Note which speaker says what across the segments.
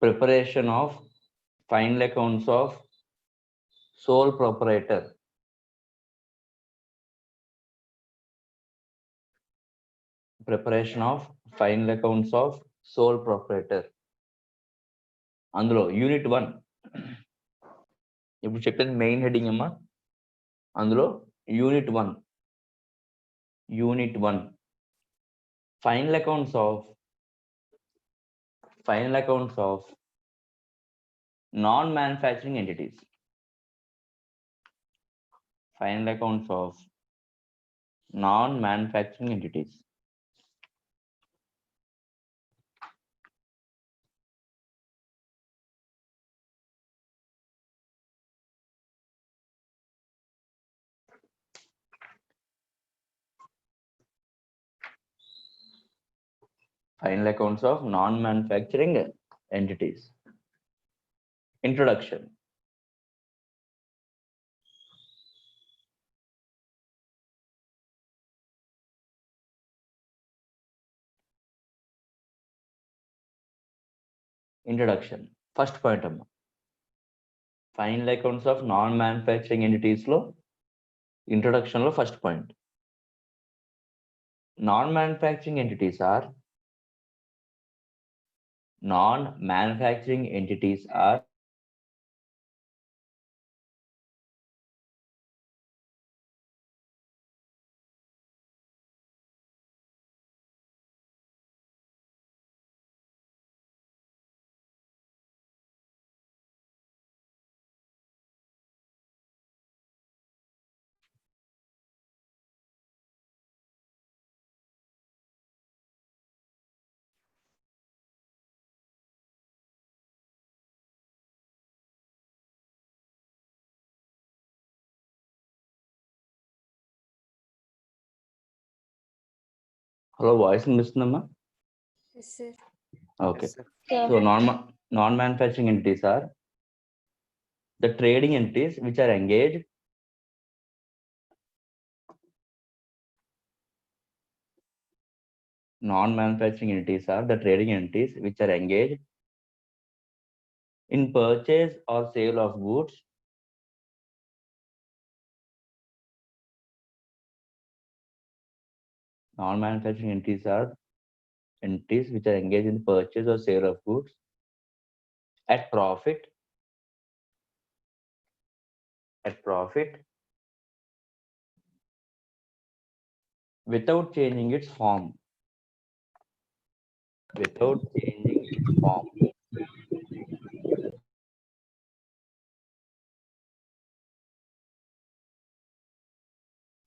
Speaker 1: Preparation of final accounts of sole proprietor. Preparation of final accounts of sole proprietor. అందులో unit 1 ఇప్పుడు చెప్పింది main heading అమ్మా. అందులో unit 1 final accounts of non manufacturing entities. Final accounts of non manufacturing entities. Final accounts of non-manufacturing entities. Introduction. First point amma. Final accounts of non-manufacturing entities lo introduction lo first point. Non-manufacturing entities are Hello, voice vinistunదమ్మా?
Speaker 2: Yes, sir.
Speaker 1: Okay. So non-manufacturing entities are the trading entities which are engaged in purchase or sale of goods non-manufacturing entities are entities which are engaged in purchase or sale of goods at profit without changing its form.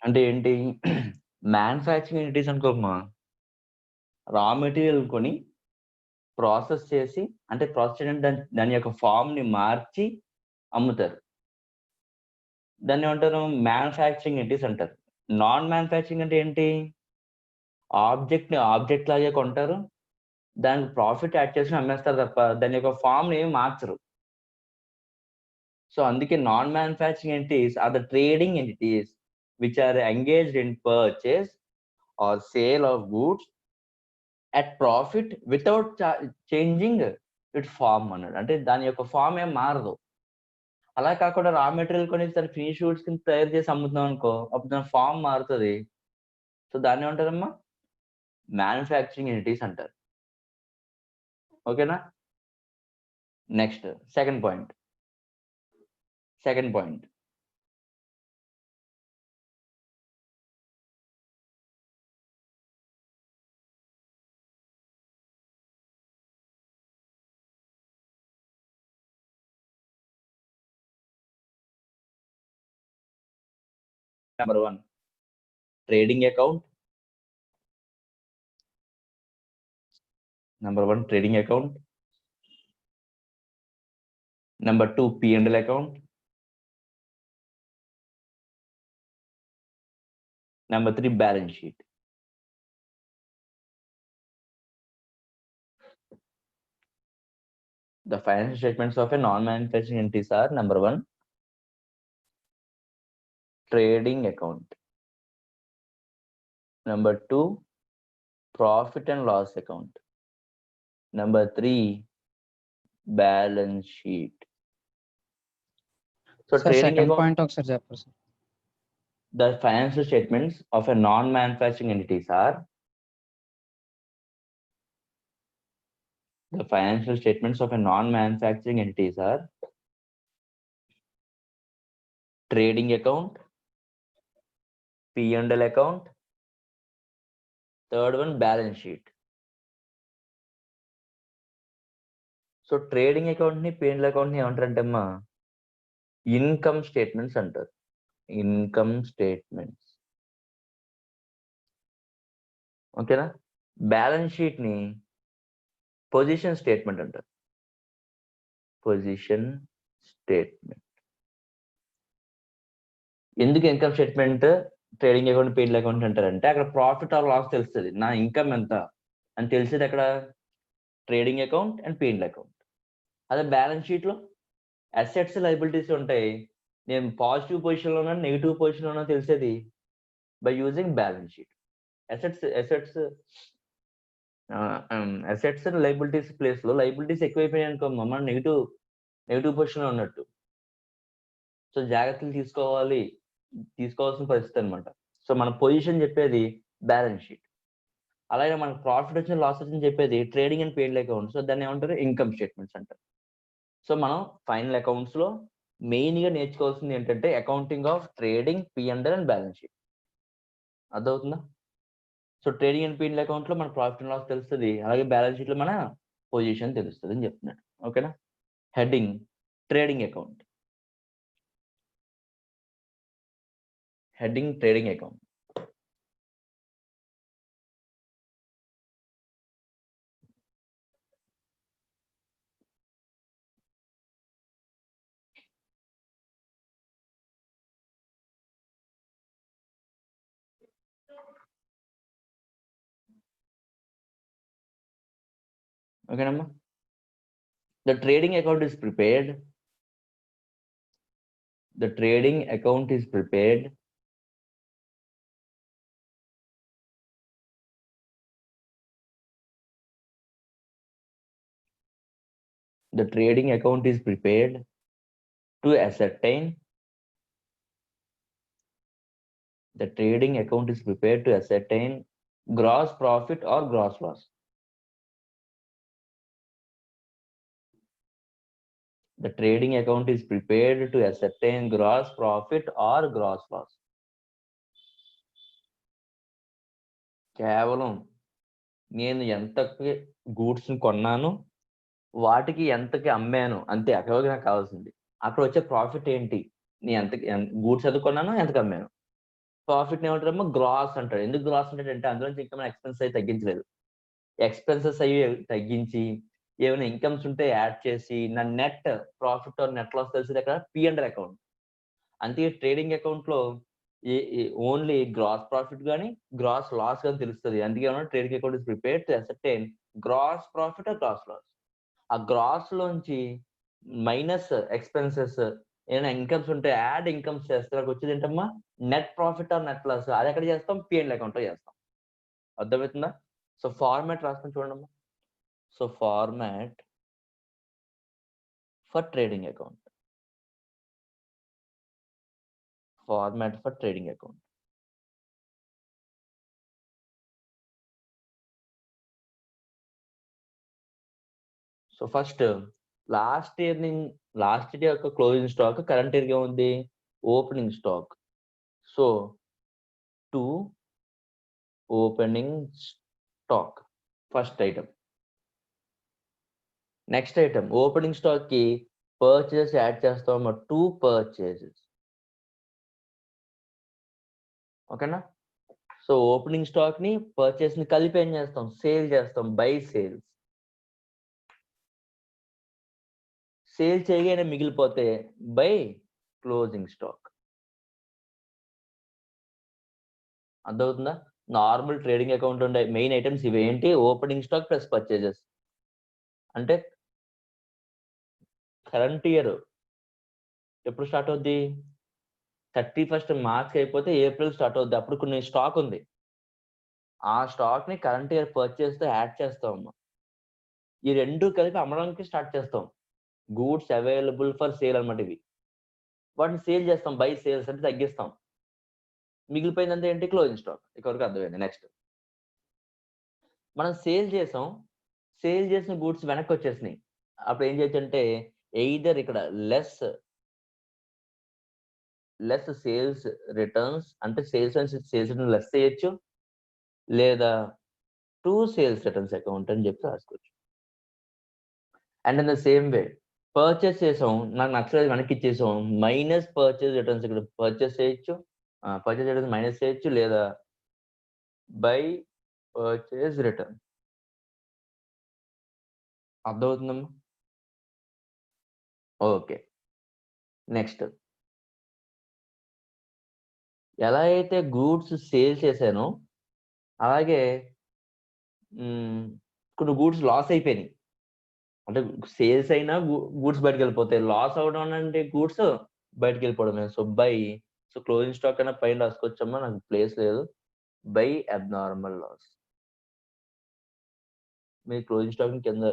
Speaker 1: అంటే ఏంటి? Manufacturing entities అనుకోమ్మా, raw material కొని process చేసి, అంటే process చేయడానికి దాని యొక్క form ని మార్చి అమ్ముతారు. దాన్ని ఏమంటారు? మ్యానుఫ్యాక్చరింగ్ ఎంటిటీస్ అంటారు. నాన్ మ్యానుఫ్యాక్చరింగ్ అంటే ఏంటి? ఆబ్జెక్ట్ లాగే కొంటారు, దానికి ప్రాఫిట్ యాడ్ చేసి అమ్మేస్తారు తప్ప దాని యొక్క ఫామ్ ని ఏమి మార్చరు. సో అందుకే non manufacturing entities are the trading entities which are engaged in purchase or sale of goods at profit without changing its form అన్నాడు. అంటే దాని యొక్క ఫామ్ ఏం మారదు. అలా కాకుండా రా మెటీరియల్ కొని దాని ఫినిష్ గూడ్స్ కింద తయారు చేసి అమ్ముతున్నాం అనుకో, అప్పుడు దాని ఫామ్ మారుతుంది. సో దాన్ని ఏమంటారమ్మా? మ్యానుఫ్యాక్చరింగ్ ఎంటిటీస్ అంటారు. ఓకేనా? Next second point. Number 1, trading account. Number 2, P&L account. Number 3, balance sheet. The financial statements of a non-manufacturing entities are: number 1, trading account. Number 2, profit and loss account. Number 3, balance sheet. So
Speaker 2: sir
Speaker 1: trading
Speaker 2: second
Speaker 1: account,
Speaker 2: point ఒకసారి చెప్పండి sir.
Speaker 1: the financial statements of a non-manufacturing entities are the financial statements of a non-manufacturing entities are trading account, P&L account, third one balance sheet. So trading account ని P&L account ని ఏమంటారంటే అమ్మా income statements అంటారు. Income statements, ఓకేనా. Balance sheet ని position statement అంటారు. Position statement. ఎందుకు income statement trading account P&L account అంటారంటే అక్కడ ప్రాఫిట్ ఆర్ లాస్ తెలుస్తుంది, నా ఇన్కమ్ ఎంత అని తెలిసేది అక్కడ trading account and P&L account. అదే బ్యాలెన్స్ షీట్ లో అసెట్స్ లైబిలిటీస్ ఉంటాయి, నేను పాజిటివ్ పొజిషన్ లో ఉన్నా నెగిటివ్ పొజిషన్ లో ఉన్నా తెలిసేది by using balance sheet. Assets liabilities place లో లైబిలిటీస్ ఎక్కువైపోయాయి అనుకో మనం నెగిటివ్ పొజిషన్ లో ఉన్నట్టు. సో జాగ్రత్తలు తీసుకోవాల్సిన పరిస్థితి అనమాట. సో మన పొజిషన్ చెప్పేది బ్యాలెన్స్ షీట్. అలాగే మనకు ప్రాఫిట్ వచ్చిన లాస్ వచ్చిన చెప్పేది trading and P&L account. So దాన్ని ఏమంటారు ఇన్కమ్ స్టేట్మెంట్స్ అంటారు. సో మనం ఫైనల్ అకౌంట్స్ లో మెయిన్ గా నేర్చుకోవాల్సింది ఏంటంటే accounting of trading, P&L and balance sheet. అర్థమవుతుందా? So trading and P&L account లో మన ప్రాఫిట్ అండ్ లాస్ తెలుస్తుంది, అలాగే బ్యాలెన్స్ షీట్ లో మన పొజిషన్ తెలుస్తుంది అని చెప్తున్నాడు. ఓకేనా. Heading trading account. Heading trading account. ఓకేనమ్మా. The trading account is prepared. The trading account is prepared the trading account is prepared to ascertain the trading account is prepared to ascertain gross profit or gross loss. The trading account is prepared to ascertain gross profit or gross loss. కేవలం నేను ఎంతకి goods కొన్నాను, వాటికి ఎంతకి అమ్మాను అంతే. అక్కడ నాకు కావాల్సింది అక్కడ వచ్చే ప్రాఫిట్ ఏంటి, నేను ఎంతకి గూడ్స్ ఎంత కొన్నాను, ఎంతకి అమ్మాను. ప్రాఫిట్ ఏమంటారమ్మా గ్రాస్ అంటాడు. ఎందుకు గ్రాస్ అంటే అందులో ఇంకా మన ఎక్స్పెన్స్ అయ్యి తగ్గించలేదు. ఎక్స్పెన్సెస్ అయ్యి తగ్గించి ఏమైనా ఇన్కమ్స్ ఉంటే యాడ్ చేసి నా net profit or net loss తెలిసింది అక్కడ P&L అకౌంట్. అందుకే ట్రేడింగ్ అకౌంట్ లో ఓన్లీ గ్రాస్ ప్రాఫిట్ కానీ గ్రాస్ లాస్ కానీ తెలుస్తుంది. అందుకే trading account is prepared to ascertain gross profit or gross loss. ఆ గ్రాస్ లోంచి మైనస్ ఎక్స్పెన్సెస్ ఏమైనా ఇన్కమ్స్ ఉంటే యాడ్ ఇన్కమ్స్ చేస్తారు. వచ్చేది ఏంటమ్మా net profit or net loss. అది ఎక్కడ చేస్తాం P&L అకౌంట్ లో చేస్తాం. అర్థమవుతుందా? సో ఫార్మాట్ రాసుకొని చూడండి. So format for trading account. Format for trading account. So first last year యొక్క క్లోజింగ్ స్టాక్, కరెంట్ ఇయర్ ఏముంది opening stock. So to opening stock first item. Next item opening stock కి purchase add చేస్తాం, 2 purchases. ఓకేనా. So opening stock ని purchase ని కలిపి ఏం చేస్తాం సేల్ చేస్తాం, బై సేల్స్. సేల్ చేయగానే మిగిలిపోతే బై క్లోజింగ్ స్టాక్. అర్థమవుతుందా? నార్మల్ ట్రేడింగ్ అకౌంట్ ఉండే మెయిన్ ఐటమ్స్ ఇవి ఏంటి, ఓపెనింగ్ స్టాక్ ప్లస్ పర్చేజెస్. అంటే కరెంట్ ఇయర్ ఎప్పుడు స్టార్ట్ అవుద్ది 31st మార్చ్ అయిపోతే ఏప్రిల్ స్టార్ట్ అవుద్ది. అప్పుడు కొన్ని స్టాక్ ఉంది, ఆ స్టాక్ ని కరెంట్ ఇయర్ పర్చేస్ తో యాడ్ చేస్తాం. ఈ రెండు కలిపి అమ్మడానికి స్టార్ట్ చేస్తాం. గూడ్స్ అవైలబుల్ ఫర్ సేల్ అనమాట ఇవి. వాటిని సేల్ చేస్తాం, బై సేల్స్ అంటే తగ్గిస్తాం. మిగిలిపోయిందంతా ఏంటి? Closing stock. ఇక్కడికి అర్థమైంది. నెక్స్ట్ మనం సేల్ చేసాం. సేల్ చేసిన గూడ్స్ వెనక్కి వచ్చేసినాయి. అప్పుడు ఏం చేయొచ్చంటే ఎయిదర్ ఇక్కడ లెస్ సేల్స్ రిటర్న్స్ అంటే సేల్స్ రిటర్న్ లెస్ చేయొచ్చు, లేదా టు సేల్స్ రిటర్న్స్ అకౌంట్ అని చెప్పి రాసుకోవచ్చు. And in the same way purchase చేసాం, నాకు నచ్చలేదు వెనక్కి ఇచ్చేసాం, మైనస్ పర్చేస్ రిటర్న్స్ ఇక్కడ పర్చేస్ చేయొచ్చు, పర్చేస్ రిటర్న్స్ మైనస్ చేయొచ్చు, లేదా బై పర్చేస్ రిటర్న్. అర్థమవుతుందమ్మా? ఓకే. నెక్స్ట్ ఎలా అయితే గూడ్స్ సేల్ చేశానో అలాగే కొన్ని గూడ్స్ లాస్ అయిపోయినాయి. అంటే సేల్స్ అయినా గూడ్స్ బయటకెళ్ళిపోతాయి. లాస్ అవ్వడం అంటే గూడ్స్ బయటకెళ్ళిపోవడమే. సో, క్లోజింగ్ స్టాక్ అయినా పైన రాసుకోవచ్చమ్మా, నాకు ప్లేస్ లేదు. By abnormal loss. మీరు క్లోజింగ్ స్టాక్ కింద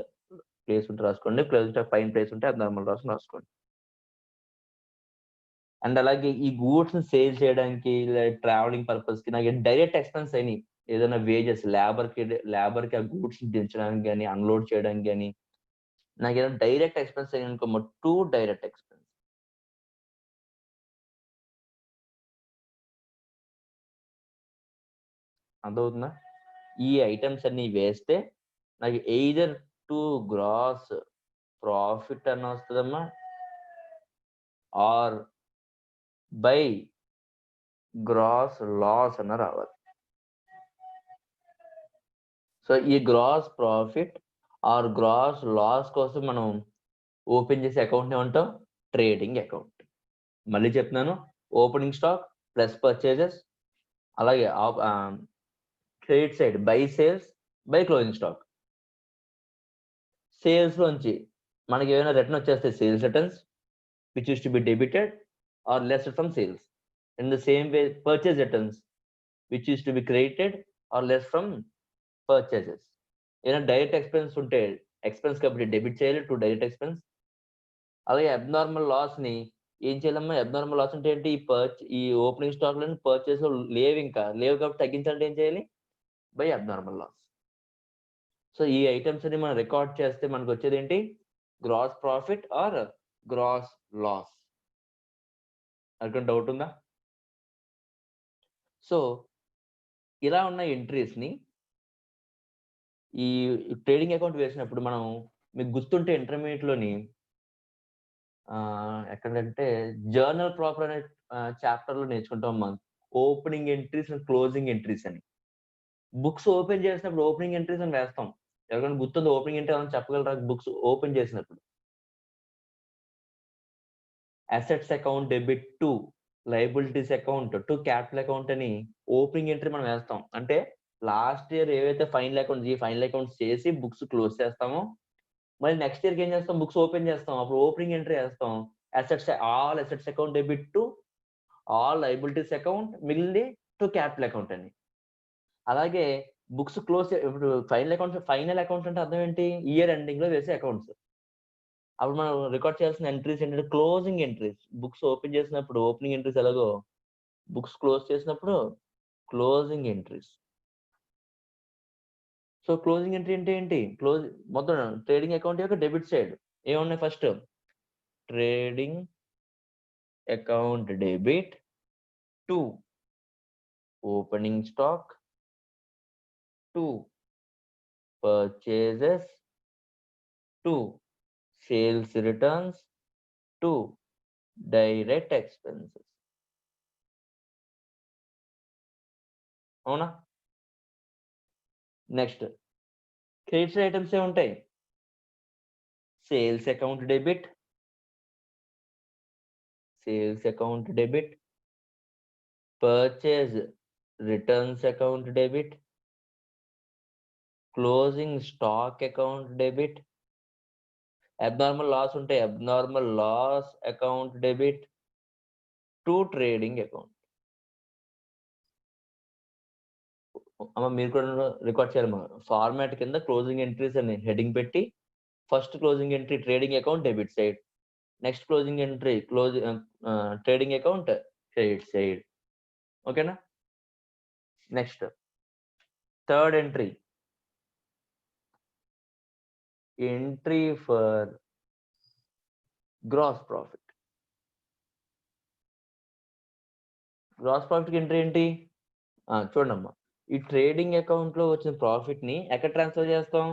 Speaker 1: ప్లేస్ ఉంటే రాసుకోండి. క్లోజింగ్ స్టాక్ పైన ప్లేస్ ఉంటే అబ్నార్మల్ లాస్ రాసుకోండి. అండ్ అలాగే ఈ గూడ్స్‌ని సేల్ చేయడానికి ట్రావెలింగ్ పర్పస్‌కి నాకు డైరెక్ట్ ఎక్స్‌పెన్స్ అయినాయి. ఏదైనా వేజెస్ లేబర్‌కి ఆ గూడ్స్‌ని దించడానికి గాని, అన్‌లోడ్ చేయడానికి గాని, నాకేదైనా డైరెక్ట్ ఎక్స్‌పెన్స్ అయ్యాయనుకో, టూ డైరెక్ట్ ఎక్స్‌పెన్స్. అర్థమవుతుందా? ఈ ఐటెమ్స్ అన్ని వేస్తే నాకు ఎయిదర్ టు గ్రాస్ ప్రాఫిట్ అని వస్తదమ్మా, ఆర్ బై గ్రాస్ లాస్ అన్న రావాలి. సో ఈ gross profit or gross loss కోసం మనం ఓపెన్ చేసే అకౌంట్ ఏమంటాం? Trading account. మళ్ళీ చెప్తున్నాను, ఓపెనింగ్ స్టాక్ ప్లస్ పర్చేజెస్, అలాగే credit side by sales by closing stock. Sales లోంచి మనకి ఏమైనా రిటర్న్ వచ్చేస్తే sales returns which is to be debited or less from sales. In the same way, purchase returns which is to be credited or less from purchases. ఏదైనా direct expense ఉంటే expense కాబట్టి debit చేయాలి to direct expense. అలాగే abnormal loss ని ఏం చేయాలమ్మా? Abnormal loss అంటే ఏంటి? ఈ ఓపెనింగ్ స్టాక్ లోని పర్చేస్ లేవు కాబట్టి తగ్గించాలంటే ఏం చేయాలి? By abnormal loss. సో ఈ ఐటమ్స్ ని మనం రికార్డ్ చేస్తే మనకు వచ్చేది ఏంటి? Gross profit or gross loss. అక్కడ డౌట్ ఉందా? సో ఇలా ఉన్న ఎంట్రీస్ ని ఈ ట్రేడింగ్ అకౌంట్ వేసినప్పుడు మనం, మీకు గుర్తుంటే ఇంటర్మీడియట్ లోని ఎక్కడంటే జర్నల్ ప్రాపర్ అనే చాప్టర్ లో నేర్చుకుంటాం మనం, opening entries and closing entries అని. బుక్స్ ఓపెన్ చేసినప్పుడు ఓపెనింగ్ ఎంట్రీస్ అని వేస్తాం. ఎవరికైనా గుర్తుందో ఓపెనింగ్ ఎంట్రీ అని చెప్పగలరా? బుక్స్ ఓపెన్ చేసినప్పుడు assets account debit to liabilities account to capital account అని ఓపెనింగ్ ఎంట్రీ మనం వేస్తాం. అంటే లాస్ట్ ఇయర్ ఏవైతే ఫైనల్ అకౌంట్స్ చేసి బుక్స్ క్లోజ్ చేస్తామో, మళ్ళీ నెక్స్ట్ ఇయర్‌కి ఏం చేస్తాం? బుక్స్ ఓపెన్ చేస్తాం. అప్పుడు ఓపెనింగ్ ఎంట్రీ ఏస్తాం. All assets account debit to all liabilities account, మిగిలింది టు క్యాపిటల్ అకౌంట్ అని. అలాగే బుక్స్ ఇప్పుడు ఫైనల్ అకౌంట్స్ అంటే అర్థం ఏంటి? ఇయర్ ఎండింగ్‌లో వేసే అకౌంట్స్. అప్పుడు మనం రికార్డ్ చేయాల్సిన ఎంట్రీస్ ఏంటంటే క్లోజింగ్ ఎంట్రీస్. బుక్స్ ఓపెన్ చేసినప్పుడు ఓపెనింగ్ ఎంట్రీస్ ఎలాగో, బుక్స్ క్లోజ్ చేసినప్పుడు closing entries. So closing entry అంటే ఏంటి? మొత్తం ట్రేడింగ్ అకౌంట్ యొక్క డెబిట్ సైడ్ ఏమున్నాయి? First trading account debit to opening stock to purchases to sales returns to direct expenses. అవునా? Next credit side items ఏముంటాయి? Sales account debit, purchase returns account debit, closing stock account debit, abnormal loss ఉంటే abnormal loss account debit to trading account. అమ్మ మీరు కూడా record చేయాలమ్మా. Format కింద closing entries అని heading పెట్టి, First closing entry trading account debit side. Next closing entry trading account credit side. Okay na? Next, third entry for gross profit. Gross profit entry ఏంటి? చూడమ్మా, ఈ ట్రేడింగ్ అకౌంట్ లో వచ్చిన profit ని ఎక్కడ transfer చేస్తాం?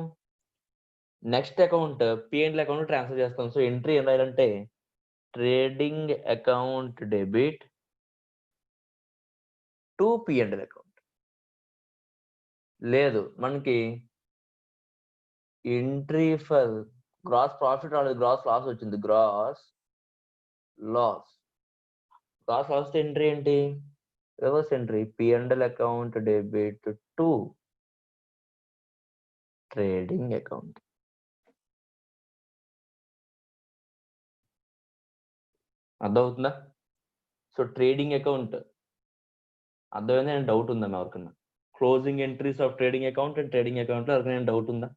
Speaker 1: Next account P&L account transfer చేస్తాం. So entry ఏం రాయాలంటే trading account debit to P&L account. లేదు, మనకి ఎంట్రీ ఫర్ గ్రాస్ ప్రాఫిట్ రాలేదు, గ్రాస్ లాస్ వచ్చింది. గ్రాస్ లాస్ ఎంట్రీ ఏంటి? Reverse entry P&L account debit to trading account. అర్థమవుతుందా? సో ట్రేడింగ్ అకౌంట్ అర్థమైందా? నేను డౌట్ ఉందా ఎవరికన్నా? Closing entries of trading account and trading account లో ఎవరికైనా డౌట్ ఉందా?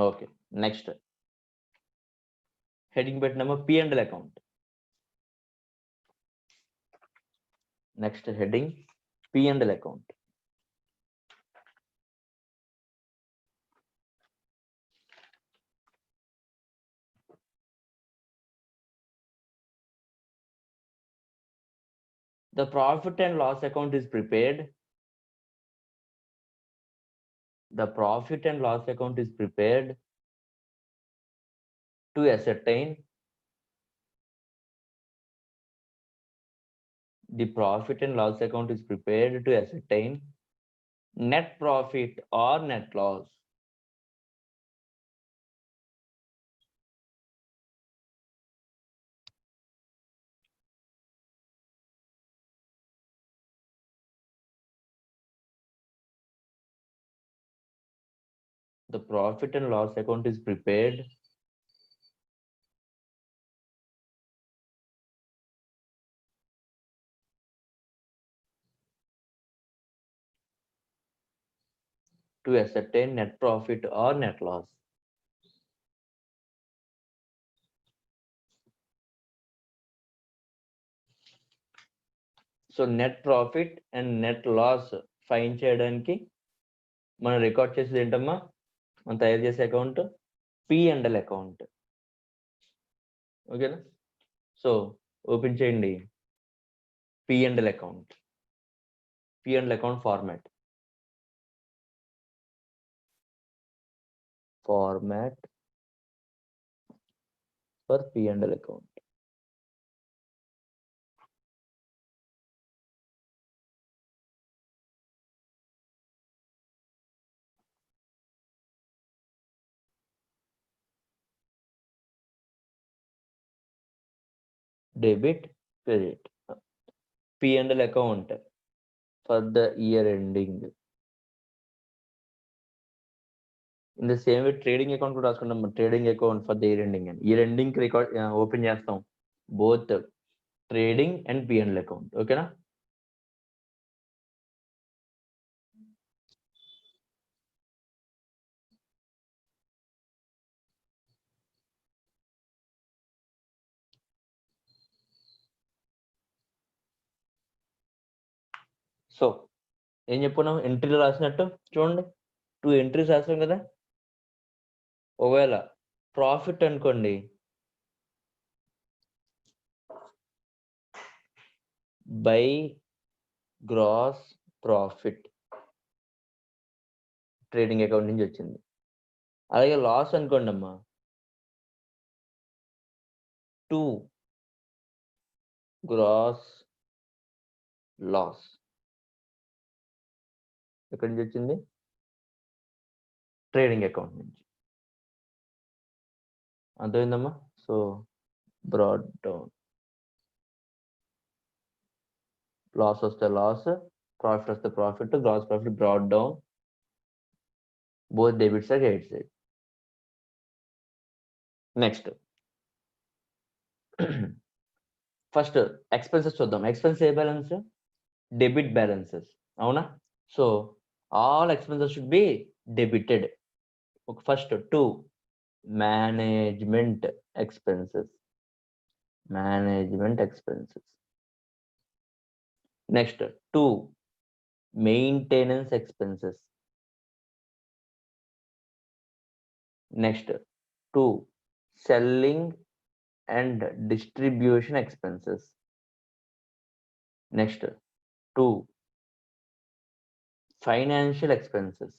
Speaker 1: ఓకే, నెక్స్ట్ హెడింగ్ పెట్టినామా P&L account. Next heading P&L account. The profit and loss account is prepared. The profit and loss account is prepared to ascertain the profit and loss account is prepared to ascertain net profit or net loss. The profit and loss account is prepared to ascertain net profit or net loss. So net profit and net loss find చేయడానికి మనం record చేసేది ఏంటమ్మా? మనం తయారు చేసే account P&L account. ఓకేనా? So open చేయండి P&L account. P&L account format for P&L account. Debit credit P&L account for the year ending. In the same way trading account కూడా రాసుకుంటాం. Trading account for the year ending అని. Year ending record open చేస్తాం both trading and P&L account. ఓకేనా? So ఏం చెప్పుకున్నాం? ఎంట్రీలో రాసినట్టు చూడండి, 2 entries రాసాం కదా. ఒకవేళ ప్రాఫిట్ అనుకోండి, by gross profit trading account నుంచి వచ్చింది. అలాగే లాస్ అనుకోండి అమ్మా, టు గ్రాస్ లాస్ ఎక్కడి నుంచి వచ్చింది? ట్రేడింగ్ అకౌంట్ నుంచి. అర్థమైందమ్మా? సో బ్రాడ్ డౌన్, లాస్ వస్తే లాస్, ప్రాఫిట్ వస్తే profit, gross profit brought down, both debit side credit side. Next first expenses చూద్దాం. ఎక్స్పెన్స్ ఏ బ్యాలెన్స్? Debit balances. అవునా? So all expenses should be debited. First, 2 management expenses. Next, 2 maintenance expenses. Next, 2 selling and distribution expenses. Next, 2 financial expenses.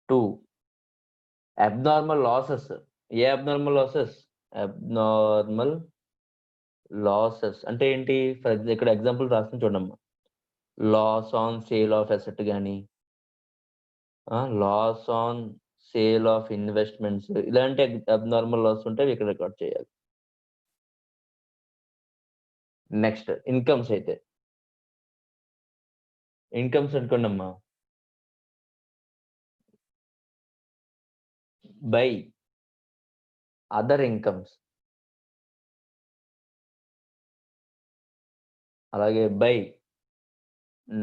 Speaker 1: 2 abnormal losses. abnormal losses అంటే ఏంటి? For ఇక్కడ example రాస్తుంది చూడమ్మా. Loss on sale of asset గానీ, loss on sale of investments, ఇలాంటి abnormal loss ఉంటే ఇక్కడ record చేయాలి. నెక్స్ట్ ఇన్కమ్స్ అయితే, ఇన్కమ్స్ అనుకోండమ్మా, బై అదర్ ఇన్కమ్స్, అలాగే by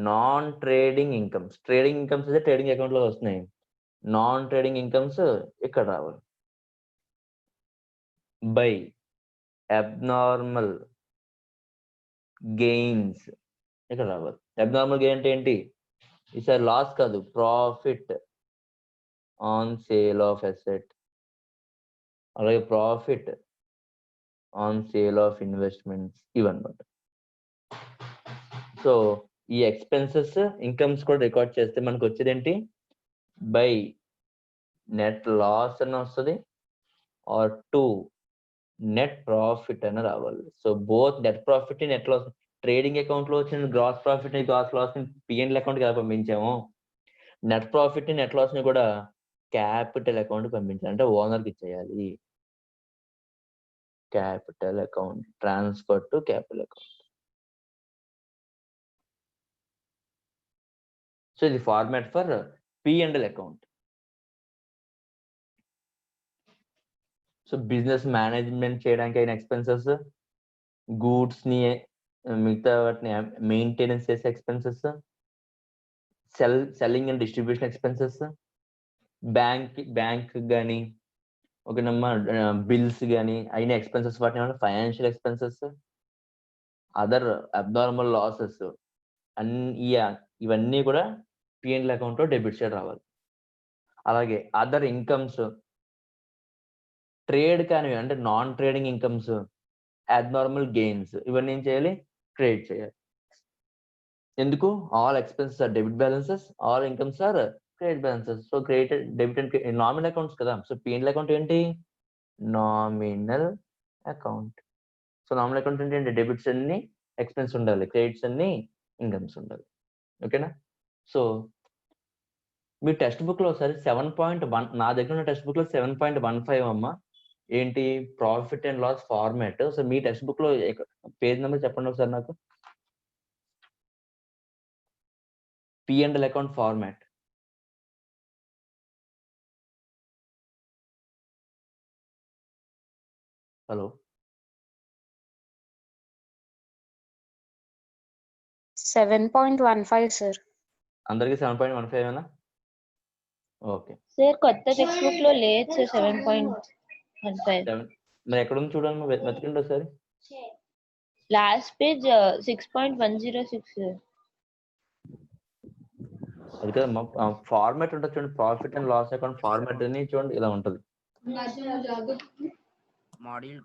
Speaker 1: non trading incomes. Trading incomes అయితే ట్రేడింగ్ అకౌంట్ లో వస్తున్నాయి. నాన్ ట్రేడింగ్ ఇన్కమ్స్ ఇక్కడ రావాలి. బై అబ్నార్మల్ గెయిన్స్ ఇక్కడ రావాలి. అబ్నార్మల్ గెయిన్ అంటే ఏంటి? ఈసారి లాస్ కాదు, profit on sale of asset, అలాగే profit on sale of investments, ఇవన్నమాట. సో ఈ ఎక్స్పెన్సెస్ ఇన్కమ్స్ కూడా రికార్డ్ చేస్తే మనకు వచ్చేది ఏంటి? బై నెట్ లాస్ అని వస్తుంది, ఆర్ 2 నెట్ ప్రాఫిట్ అని రావాలి. So both net profit, net loss, trading account లో వచ్చిన గ్రాస్ ప్రాఫిట్ ని గ్రాస్ లాస్ ని పిఎన్ఎల్ అకౌంట్ కి ఎలా పంపించాము, నెట్ ప్రాఫిట్ ని నెట్ లాస్ ని కూడా క్యాపిటల్ అకౌంట్ పంపించాలి. అంటే ఓనర్ కి ఇచ్చేయాలి. Capital account, transfer to capital account. So ఇది format for P&L account. So business management చేయడానికి అయిన ఎక్స్పెన్సెస్, గూడ్స్ ని మిగతా వాటిని మెయింటెనెన్స్ చేసే expenses, selling and distribution expenses, bank కానీ ఓకేనమ్మా, బిల్స్ కానీ అయిన ఎక్స్పెన్సెస్, వాటిని financial expenses, other abnormal losses ఇవన్నీ కూడా P&L అకౌంట్ లో డెబిట్ సైడ్ రావాలి. అలాగే అదర్ ఇన్కమ్స్, ట్రేడ్ కానివి అంటే non trading incomes, abnormal gains, ఇవన్నీ ఏం చేయాలి? క్రెడిట్ చేయాలి. ఎందుకు? All expenses are debit balances, all incomes or credit balances. So credit, debit and nominal accounts కదా. సో P&L అకౌంట్ ఏంటి? Nominal account. So nominal account ఏంటి? డెబిట్స్ అన్ని expense ఉండాలి, క్రెడిట్స్ అన్ని ఇన్కమ్స్ ఉండాలి. ఓకేనా? సో మీ టెక్స్ట్ బుక్ లో ఒకసారి 7.1, నా దగ్గర ఉన్న టెక్స్ట్ బుక్ లో 7.15 అమ్మా, ఏంటి? Profit and loss format. So మీ టెక్స్ట్ బుక్ లో పేజ్ నెంబర్ చెప్పండి ఒకసారి నాకు. P&L account format. Hello,
Speaker 2: 7.15 sir.
Speaker 1: అందరికి 7.15 ఓకే
Speaker 2: సార్ కొత్త టెక్స్ట్ బుక్ లో లేదు సార్ 7.15.
Speaker 1: మరి ఎక్కడ ఉంది చూడండి, వెతకండి ఒకసారి.
Speaker 2: Last page 6.106.
Speaker 1: అది కదా ఫార్మాట్ ఉంటుంది చూడండి, profit and loss account format అని చూడండి, ఇలా ఉంటుంది.
Speaker 2: మాడ్యూల్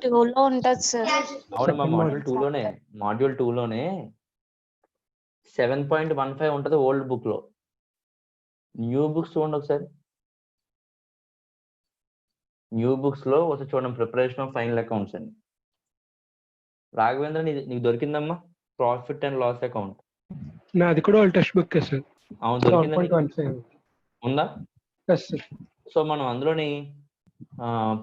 Speaker 2: 2 లో ఉంటుంది సార్.
Speaker 1: అవునమ్మా, మాడ్యూల్ 2 లోనే 7.15 ఉంటుంది ఓల్డ్ బుక్ లో. న్యూ బుక్స్ చూడండి ఒకసారి. న్యూ బుక్స్ లో ఒకసారి చూడండి, ప్రిపరేషన్ ఆఫ్ ఫైనల్ అకౌంట్స్ అని. రాఘవేంద్ర, నీకు దొరికిందమ్మా ప్రాఫిట్ అండ్ లాస్ అకౌంట్?
Speaker 3: నాది కూడా ఓల్డ్ టెక్స్ట్ బుక్ సార్.
Speaker 1: అవును, దొరికిందా? ఉందా? సో మనం అందులోని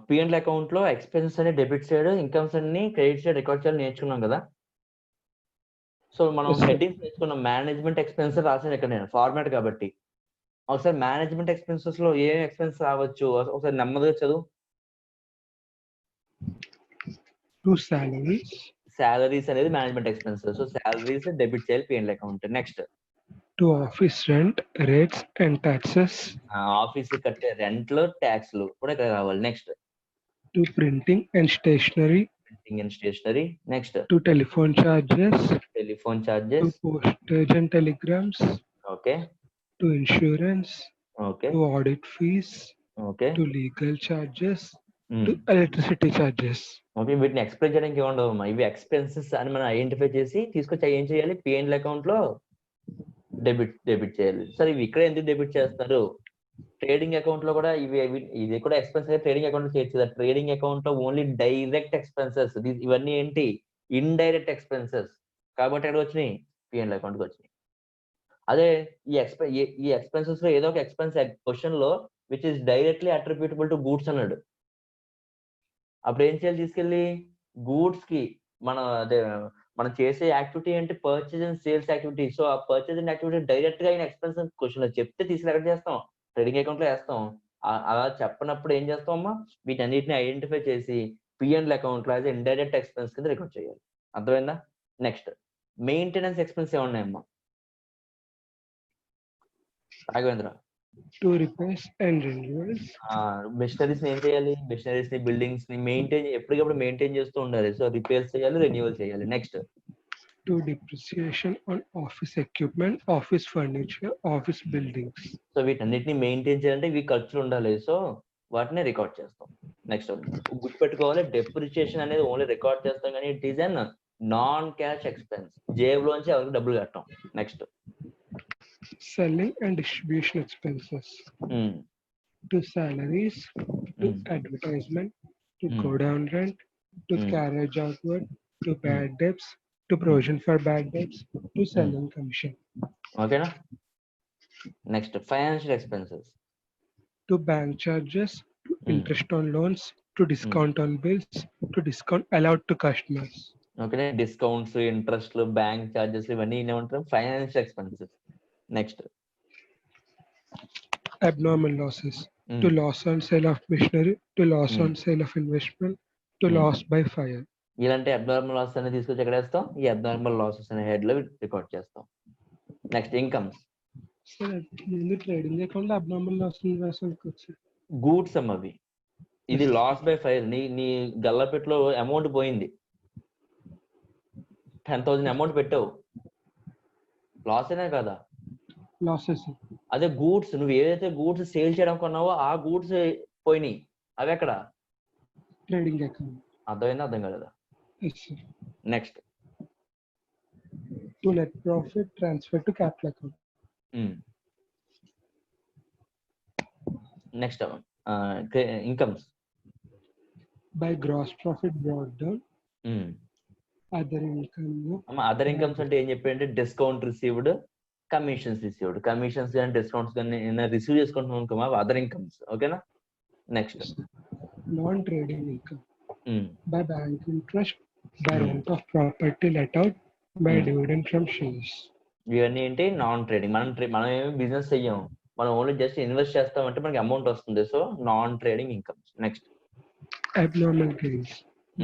Speaker 1: P&L అకౌంట్ లో ఎక్స్పెన్సెస్ అన్ని డెబిట్ సైడ్, ఇన్కమ్స్ అన్ని క్రెడిట్ సైడ్ రికార్డ్ చేయాలి నేర్చుకున్నాం కదా. సో మనం హెడ్డింగ్స్ నేర్చుకున్నాం. మేనేజ్మెంట్ ఎక్స్పెన్సెస్ రాసాను ఇక్కడ నేను, ఫార్మాట్ కాబట్టి. ఒకసారి మేనేజ్మెంట్ ఎక్స్పెన్సెస్ లో ఏం ఎక్స్పెన్స్ రావచ్చు ఒకసారి నెమ్మదిగా చదువు.
Speaker 3: To salaries.
Speaker 1: సాలరీస్ అనేది management expenses. So salaries debit చేయాలి P&L account. Next
Speaker 3: To office rent, rates and taxes.
Speaker 1: Office కట్టే రెంట్లు ట్యాక్స్లు కూడా ఇక్కడ రావాలి. Next
Speaker 3: To printing and stationery.
Speaker 1: Printing and stationery. Next
Speaker 3: To telephone charges.
Speaker 1: Telephone
Speaker 3: To
Speaker 1: charges.
Speaker 3: postage and telegrams.
Speaker 1: Okay
Speaker 3: To insurance.
Speaker 1: Okay
Speaker 3: To audit fees.
Speaker 1: Okay
Speaker 3: To legal charges. To electricity charges.
Speaker 1: Okay వీటిని explain చేయడానికి ఏముండవు. ఇవి expenses అని మనం identify చేసి తీసుకొచ్చి ఏం చేయాలి P&L అకౌంట్ లో డెబిట్ చేయాలి. సరే ఇవి ఇక్కడ ఎందుకు డెబిట్ చేస్తారు? ట్రేడింగ్ అకౌంట్ లో కూడా ఇది కూడా ఎక్స్పెన్స్ ట్రేడింగ్ అకౌంట్ లో చేయొచ్చు. ట్రేడింగ్ అకౌంట్ లో ఓన్లీ డైరెక్ట్ ఎక్స్పెన్సెస్. ఇవన్నీ ఏంటి ఇండైరెక్ట్ ఎక్స్పెన్సెస్ కాబట్టి ఎక్కడ వచ్చినాయి P&L అకౌంట్ కి వచ్చినాయి. అదే ఈ ఎక్స్పెన్సెస్ లో ఏదో ఒక ఎక్స్పెన్స్ క్వశ్చన్ లో which is directly attributable to goods అన్నాడు. అప్పుడు ఏం చేయాలి తీసుకెళ్ళి గూడ్స్ కి మనం చేసే యాక్టివిటీ ఏంటి purchase and sales activity. So ఆ పర్చేజ్ అండ్ యాక్టివిటీ డైరెక్ట్ గా ఎక్స్పెన్స్ క్వశ్చన్ లో చెప్తే తీసుకెళ్ళి ఎక్కడ చేస్తాం ట్రేడింగ్ అకౌంట్ లో వేస్తాం. అలా చెప్పనప్పుడు ఏం చేస్తాం అమ్మా వీటన్నిటిని ఐడెంటిఫై చేసి P&L అకౌంట్ లో అయితే ఇండైరెక్ట్ ఎక్స్పెన్స్ కింద రికార్డ్ చేయాలి. అర్థమైందా? నెక్స్ట్ మెయింటెనెన్స్ ఎక్స్పెన్స్ ఏమున్నాయమ్మా Raghavendra?
Speaker 3: To repairs and renewals.
Speaker 1: Machineries ని ఏం చేయాలి? మిషనరీస్ ని బిల్డింగ్స్ ని ఎప్పటికప్పుడు మెయింటైన్ చేస్తూ ఉండాలి. సో రిపేర్స్ చేయాలి, రెన్యువల్ చేయాలి. Next
Speaker 3: To depreciation on office equipment, office furniture, office buildings.
Speaker 1: So వీటన్నిటిని మెయింటైన్ చేయాలంటే ఇవి ఖర్చులు ఉండాలి. సో వాటిని రికార్డ్ చేస్తాం. నెక్స్ట్ గుర్తుపెట్టుకోవాలి డెప్రిసియేషన్ అనేది ఓన్లీ రికార్డ్ చేస్తాం కానీ it is an non cash expense. జేబులోంచి ఎవరికి డబ్బులు కట్టాం. Next
Speaker 3: Selling and distribution expenses. To salaries, to advertisement, to go down rent, to carriage outward, to bad debts, to provision for bad debts, to selling commission.
Speaker 1: ఓకేనా? Next financial expenses.
Speaker 3: To bank charges, to interest on loans, to discount on bills, to discount allowed to customers.
Speaker 1: Okay discounts ఇంట్రెస్ట్లు bank charges ఇవన్నీ ఏమంటారు financial expenses. Next
Speaker 3: Abnormal losses. To loss on sale of machinery, to loss on sale of investment, to loss by fire.
Speaker 1: ఇలాంటి abnormal losses అనేది తీసుకొచ్చి ఎక్కడ వేస్తాం ఈ abnormal losses అనే హెడ్ లో రికార్డ్ చేస్తాం. Next incomes.
Speaker 3: ట్రేడింగ్ అకౌంట్ లో అబ్నార్మల్ లాస్
Speaker 1: గూడ్స్ అవి. ఇది లాస్ బై ఫైర్. నీ గల్లపెట్లో అమౌంట్ పోయింది 10,000 అమౌంట్ పెట్టావు లాస్ అయినా కదా?
Speaker 3: లాసెస్.
Speaker 1: అదే గూడ్స్ నువ్వు ఏదైతే గూడ్స్ సేల్ చేయడం కొన్నావో ఆ గూడ్స్ పోయినాయి అవి ఎక్కడ
Speaker 3: ట్రేడింగ్ అకౌంట్.
Speaker 1: అర్థమైందా అర్థం కాలేదా? Next
Speaker 3: to net profit transfer to capital account.
Speaker 1: Next incomes.
Speaker 3: By gross profit brought down.
Speaker 1: Other incomes అంటే ఏం చెప్పంటే discount received, commissions received. Commissions కానీ డిస్కౌంట్స్ కానీ రిసీవ్ చేసుకుంటున్నాం అనుకోమా అదర్ ఇన్కమ్స్. ఓకేనా? Next
Speaker 3: non trading income. By bank interest, by rent of property let out, by dividend from shares.
Speaker 1: ఇవన్నీ ఏంటి నాన్ ట్రేడింగ్. మనం ఏమి బిజినెస్ చెయ్యం, మనం ఓన్లీ జస్ట్ ఇన్వెస్ట్ చేస్తామంటే మనకి అమౌంట్ వస్తుంది. So non trading incomes. Next
Speaker 3: abnormal gains.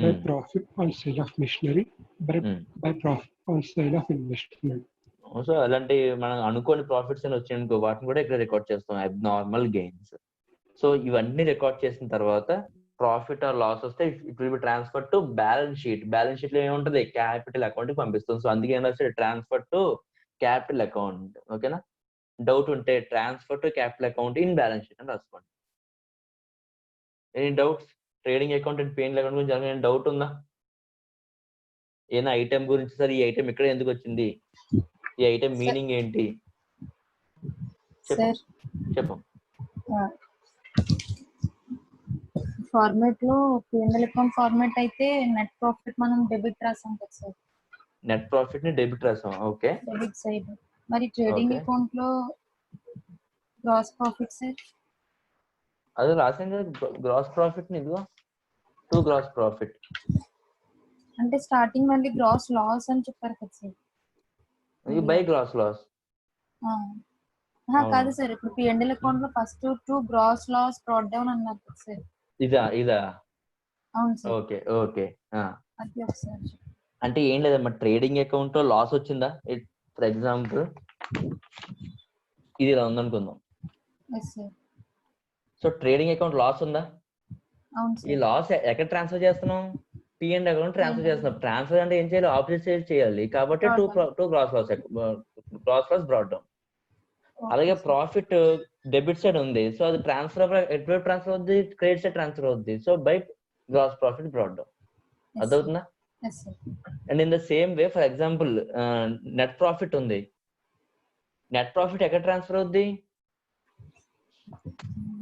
Speaker 3: By profit on sale of machinery, by profit on sale of investment.
Speaker 1: So అలాంటి మనం అనుకోని ప్రాఫిట్స్ అని వచ్చాయనుకో వాటిని కూడా ఇక్కడ రికార్డ్ చేస్తాం అబ్నార్మల్ గెయిన్స్. సో ఇవన్నీ రికార్డ్ చేసిన తర్వాత ప్రాఫిట్ ఆర్ లాస్ వస్తే it will be transfer to balance sheet. Balance sheet లో ఏముంటుంది క్యాపిటల్ అకౌంట్ కి పంపిస్తాం. సో అందుకే ఏం రాస్తాడు ట్రాన్స్ఫర్ టు క్యాపిటల్ అకౌంట్. ఓకేనా? డౌట్ ఉంటే transfer to capital account in balance sheet అని రాసుకోండి. Any doubts? Trading account and P&L account గురించి ఏమైనా డౌట్ ఉందా? ఏదైనా ఐటమ్ గురించి సార్ ఈ ఐటమ్ ఇక్కడ ఎందుకు వచ్చింది, ఈ ఐటమ్ మీనింగ్ ఏంటి చెప్పు.
Speaker 2: ఫార్మాట్ లో P&L అకౌంట్ ఫార్మాట్ అయితే నెట్ ప్రాఫిట్ మనం డెబిట్ రాసాం కదా సార్.
Speaker 1: నెట్ ప్రాఫిట్ ని డెబిట్ రాసాం. Okay
Speaker 2: debit side. మరి ట్రేడింగ్ అకౌంట్ లో గ్రాస్ ప్రాఫిట్ సార్
Speaker 1: అది రాసాం కదా గ్రాస్ ప్రాఫిట్ ని. ఇదిగో టు గ్రాస్ ప్రాఫిట్
Speaker 2: అంటే స్టార్టింగ్ మళ్ళీ గ్రాస్ లాస్ అని చెప్పారు కదా సార్.
Speaker 1: By gross loss.
Speaker 2: కాదు సార్, ఇప్పుడు P&L అకౌంట్ లో first 2 gross loss brought down అన్నారు సార్.
Speaker 1: ఇదా
Speaker 2: అవును సార్.
Speaker 1: Okay okay.
Speaker 2: అది ఒకసారి
Speaker 1: అంటే ఏం లేదమ్మా, ట్రేడింగ్ అకౌంట్ లో లాస్ వచ్చిందా? ఫర్ ఎగ్జాంపుల్ ఇది ఇలా ఉందనుకుందాం. సో ట్రేడింగ్ అకౌంట్ లాస్ ఉందా? ఈ లాస్ ఎక్కడ ట్రాన్స్ఫర్ చేస్తున్నాం? P&L అకౌంట్ ట్రాన్స్ఫర్ చేస్తున్నాం. ట్రాన్స్ఫర్ అంటే ఏం చేయాలి? ఆపోజిట్ సైడ్ చేయాలి. కాబట్టి to gross loss brought down. అలాగే ప్రాఫిట్ డెబిట్ సైడ్ ఉంది, సో అది ట్రాన్స్ఫర్ ఎటువంటి ట్రాన్స్ఫర్ అవుద్ది? క్రెడిట్ సైడ్ ట్రాన్స్ఫర్ అవుద్ది. So by gross profit brought down. అర్థవుతుందా? And in the same way for example net profit ఉంది. నెట్ ప్రాఫిట్ ఎక్కడ transfer అవుద్ది?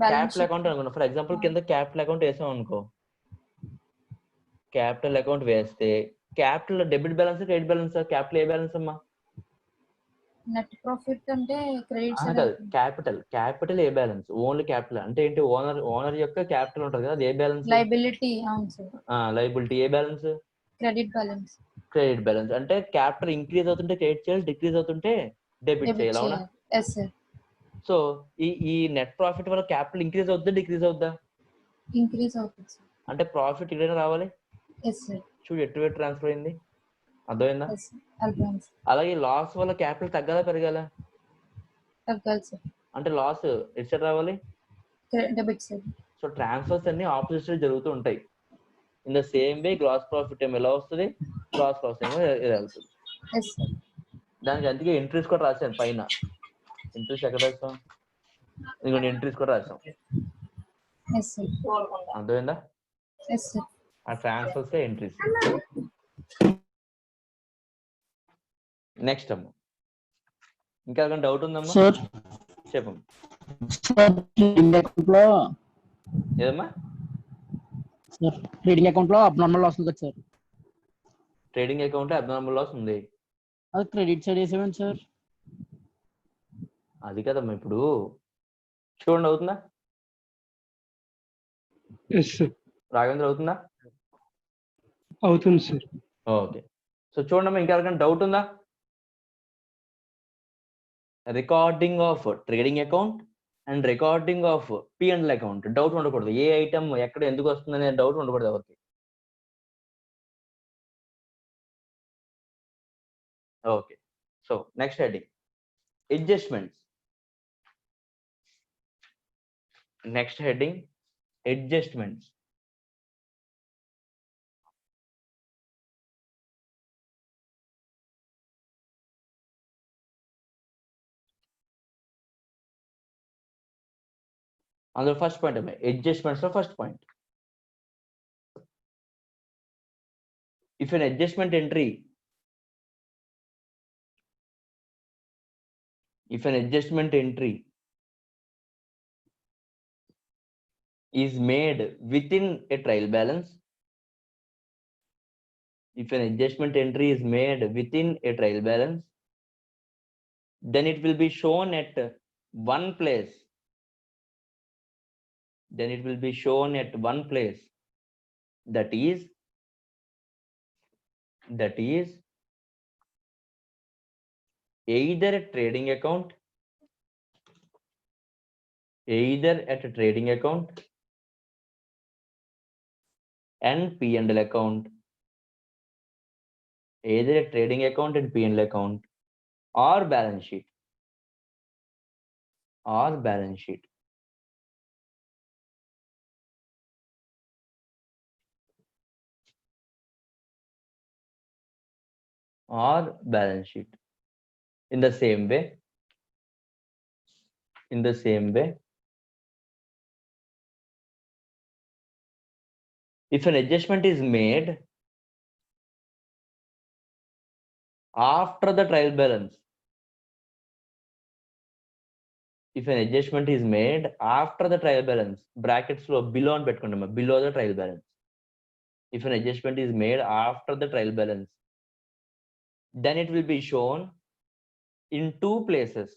Speaker 1: క్యాపిటల్ అకౌంట్ అనుకున్నా. ఫర్ ఎగ్జాంపుల్ కింద క్యాపిటల్ అకౌంట్ వేసాం అనుకో, క్యాపిటల్ అకౌంట్ వేస్తే capital debit balance credit balance? Capital ఏ బ్యాలెన్స్ అమ్మా?
Speaker 2: నెట్ ప్రాఫిట్ అంటే క్రెడిట్ సైడ్.
Speaker 1: కాదు, క్యాపిటల్ ఏ బ్యాలెన్స్? ఓన్లీ క్యాపిటల్ అంటే ఏంటి? ఓనర్ యొక్క క్యాపిటల్ ఉంటది కదా, అది ఏ బ్యాలెన్స్?
Speaker 2: లయబిలిటీ. అవును సార్.
Speaker 1: లయబిలిటీ ఏ balance?
Speaker 2: Credit balance.
Speaker 1: Credit balance అంటే క్యాపిటల్ ఇంక్రీజ్ అవుతుంటే క్రెడిట్ చేయాలి, డిక్రీజ్ అవుతుంటే డెబిట్ చేయాలి. అవునా? సో ఈ నెట్ ప్రాఫిట్ వల్ల క్యాపిటల్ ఇంక్రీజ్ అవుద్దా డిక్రీజ్ అవుద్దా?
Speaker 2: ఇంక్రీజ్ అవుతుంది సార్.
Speaker 1: అంటే ప్రాఫిట్ ఇక్కడైనా రావాలి. చూడు ఎటు ట్రాన్స్ఫర్ అయింది. అర్థమైందా? అలాగే లాస్ వల్ల క్యాపిటల్ తగ్గాలా పెరగాల?
Speaker 2: తగ్గాలి సార్.
Speaker 1: అంటే లాస్ ఎటు సైడ్ రావాలి?
Speaker 2: Debit side. సో
Speaker 1: ట్రాన్స్ఫర్స్ అన్ని ఆపోజిట్ సైడ్ జరుగుతూ ఉంటాయి. In the same way gross profit ఏమో ఎలా వస్తుంది, గ్రాస్ లాస్ ఏమో ఇలా వెళ్తుంది. దానికి అందుకే ఎంట్రీస్ కూడా రాశాను పైన. ఎంట్రీస్ ఎక్కడ రాస్తాం? ఇంకొన్ని ఎంట్రీస్ కూడా రాసాం. అర్థమైందా? ఆ ట్రాన్స్ఫర్స్ ఎంట్రీస్. నెక్స్ట్ అమ్మ, ఇంకా ఏమైనా డౌట్ ఉందమ్మా?
Speaker 4: సార్
Speaker 1: చెప్పమ్మా. ఏదమ్మా?
Speaker 4: సార్ ట్రేడింగ్ అకౌంట్ లో అబ్నార్మల్ లాస్ ఉంది కదా sir.
Speaker 1: Trading account abnormal loss ఉంది.
Speaker 4: అది క్రెడిట్ సైడ్ వేసేవండి సార్.
Speaker 1: అది కదమ్మా, ఇప్పుడు చూడండి అవుతుందా? రాఘవేంద్ర అవుతుందా?
Speaker 3: అవుతుంది సార్.
Speaker 1: ఓకే. సో చూడమ్మా, ఇంకా ఎవరికైనా డౌట్ ఉందా? Recording of trading account and recording of P&L account doubt ఉండకూడదు. ఏ ఐటమ్ ఎక్కడ ఎందుకు వస్తుంది అనే డౌట్ ఉండకూడదు ఎవరికి. Okay. So next heading adjustments. Next heading adjustments. అందులో ఫస్ట్ పాయింట్ అమ్మాయి అడ్జస్ట్మెంట్స్ లో first point. If an adjustment entry is made within a trial balance, if an adjustment entry is made within a trial balance, then it will be shown at one place. That is either at trading account, and P&L account, either a trading account and P&L account, or balance sheet. In the same way, if an adjustment is made after the trial balance, brackets లో below అని పెట్టుకోండి, below the trial balance. If an adjustment is made after the trial balance, then it will be shown in two places.